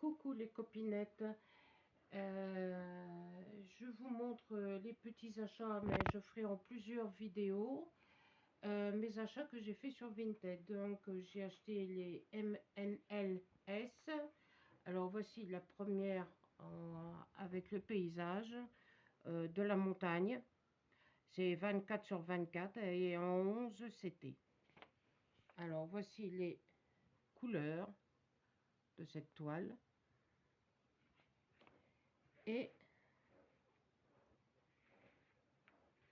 Coucou les copinettes, je vous montre les petits achats, mais je ferai en plusieurs vidéos mes achats que j'ai fait sur Vinted. Donc j'ai acheté les MNLS. Alors voici la première avec le paysage de la montagne. C'est 24 sur 24 et en 11 CT. Alors voici les couleurs de cette toile. Et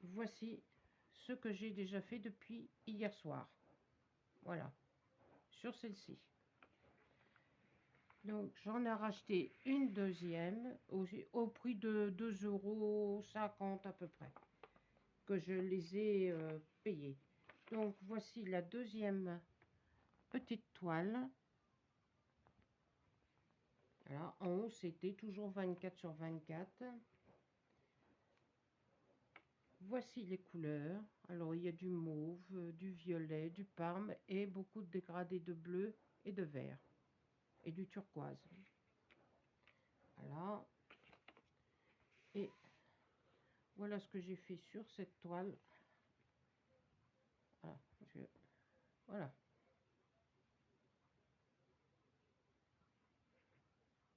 voici ce que j'ai déjà fait depuis hier soir. Voilà, sur celle-ci. Donc j'en ai racheté une deuxième au prix de 2,50 € à peu près, que je les ai payés. Donc voici la deuxième petite toile. Voilà, en haut c'était toujours 24 sur 24. Voici les couleurs. Alors il y a du mauve, du violet, du parme et beaucoup de dégradés de bleu et de vert et du turquoise. Voilà. Et voilà ce que j'ai fait sur cette toile. Voilà. Voilà.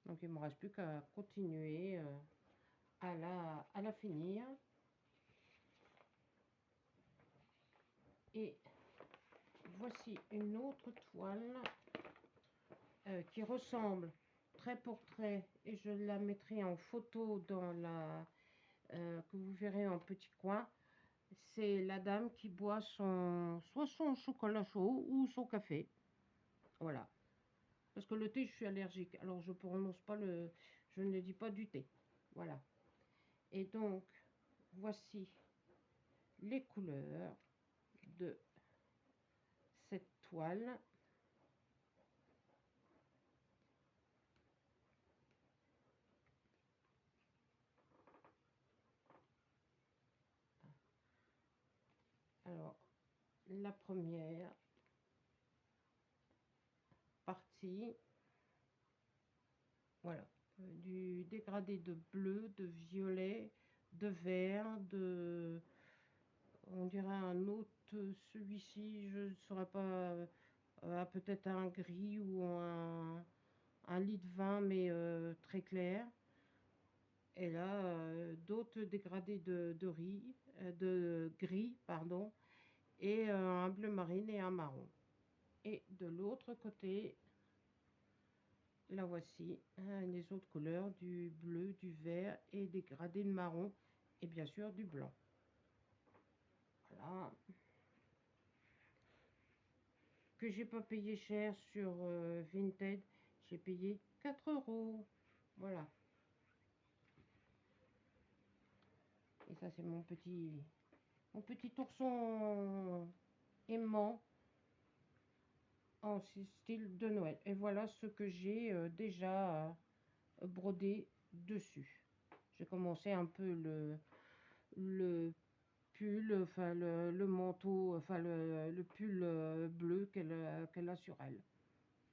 Donc il ne me reste plus qu'à continuer à la finir. Et voici une autre toile qui ressemble trait pour trait, et je la mettrai en photo dans la que vous verrez en petit coin. C'est la dame qui boit soit son chocolat chaud ou son café. Voilà. Parce que le thé, je suis allergique. Alors, je ne prononce pas je ne dis pas du thé. Voilà. Et donc, voici les couleurs de cette toile. Alors, la première partie, voilà, du dégradé de bleu, de violet, de vert, on dirait un autre, celui-ci, je ne saurais pas, peut-être un gris ou un lit de vin, mais très clair. Et là, d'autres dégradés de gris, pardon, et un bleu marine et un marron. Et de l'autre côté, la voici, les autres couleurs, du bleu, du vert et des gradés de marron, et bien sûr du blanc. Voilà. Que j'ai pas payé cher sur Vinted, j'ai payé 4 €. Voilà. Et ça, c'est mon petit ourson aimant en style de Noël. Et voilà ce que j'ai déjà brodé dessus. J'ai commencé un peu le pull, enfin le manteau, enfin le pull bleu qu'elle a sur elle.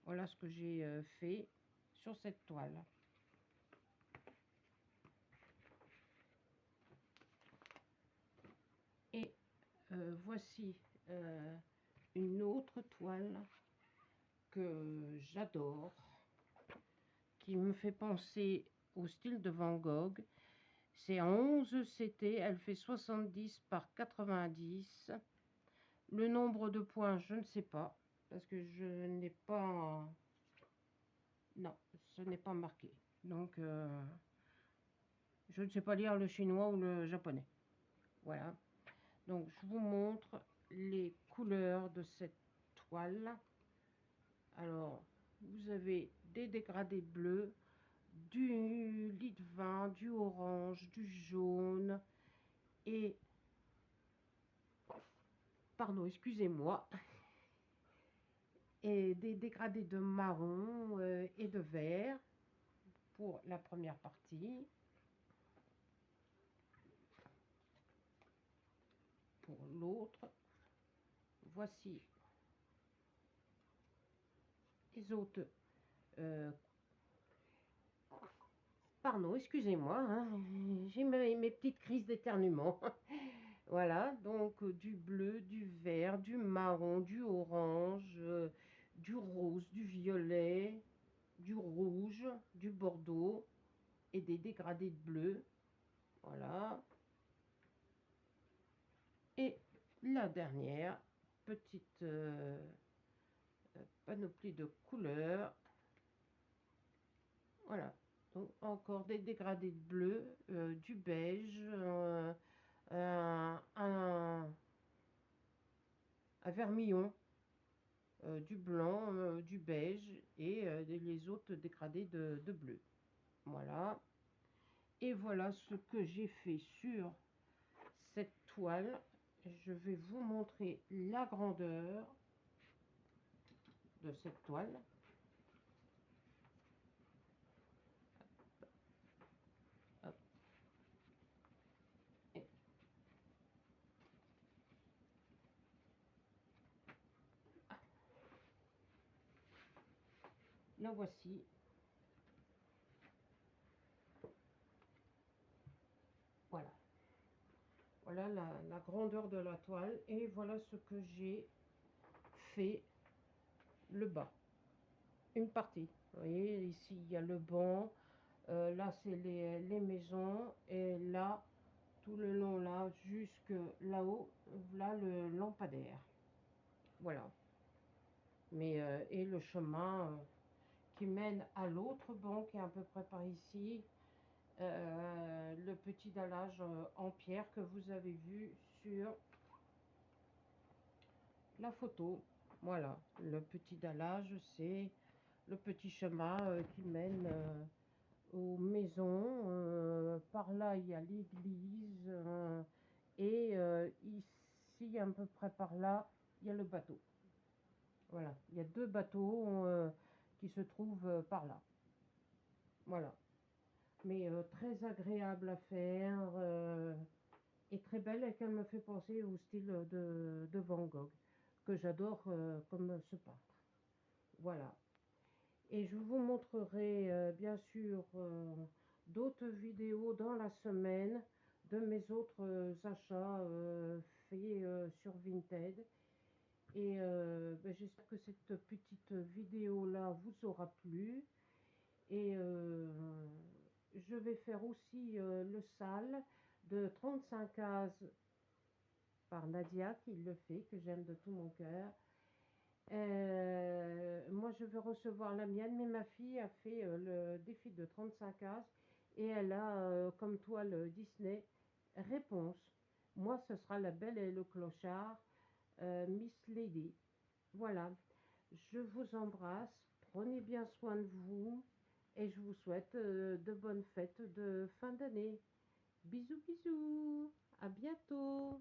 Voilà ce que j'ai fait sur cette toile. Et voici une autre toile que j'adore, qui me fait penser au style de Van Gogh. C'est en 11 CT, elle fait 70 par 90. Le nombre de points, je ne sais pas, parce que je n'ai pas... Non, ce n'est pas marqué. Donc, je ne sais pas lire le chinois ou le japonais. Voilà. Donc, je vous montre les couleurs de cette toile. Alors, vous avez des dégradés bleus, du lit de vin, du orange, du jaune et... Pardon, excusez-moi. Et des dégradés de marron et de vert pour la première partie. Pour l'autre, voici les autres pardon, excusez-moi, hein, j'ai mes petites crises d'éternuement. Voilà, donc du bleu, du vert, du marron, du orange, du rose, du violet, du rouge, du bordeaux et des dégradés de bleu. Voilà. Et la dernière petite panoplie de couleurs. Voilà. Donc encore des dégradés de bleu, du beige, un vermillon, du blanc, du beige et les autres dégradés de bleu. Voilà. Et voilà ce que j'ai fait sur cette toile. Je vais vous montrer la grandeur de cette toile. Hop. Et la voici. Voilà. Voilà la grandeur de la toile. Et voilà ce que j'ai fait le bas. Une partie. Vous voyez, ici, il y a le banc. Là, c'est les maisons. Et là, tout le long, là, jusque là-haut, là, le lampadaire. Voilà. Mais, et le chemin qui mène à l'autre banc qui est à peu près par ici. Le petit dallage en pierre que vous avez vu sur la photo. Voilà, le petit dallage, c'est le petit chemin qui mène aux maisons. Par là, il y a l'église. Et ici, à peu près par là, il y a le bateau. Voilà, il y a deux bateaux qui se trouvent par là. Voilà. Mais très agréable à faire et très belle et qu'elle me fait penser au style de Van Gogh que j'adore comme ce peintre. Voilà. Et je vous montrerai bien sûr d'autres vidéos dans la semaine de mes autres achats faits sur Vinted. Et ben, j'espère que cette petite vidéo là vous aura plu. Et je vais faire aussi le sale de 35 cases par Nadia qui le fait, que j'aime de tout mon cœur. Moi je vais recevoir la mienne, mais ma fille a fait le défi de 35 cases et elle a comme toile Disney Réponse. Moi ce sera La Belle et le Clochard, Miss Lady. Voilà, je vous embrasse, prenez bien soin de vous et je vous souhaite de bonnes fêtes de fin d'année. Bisous bisous, à bientôt.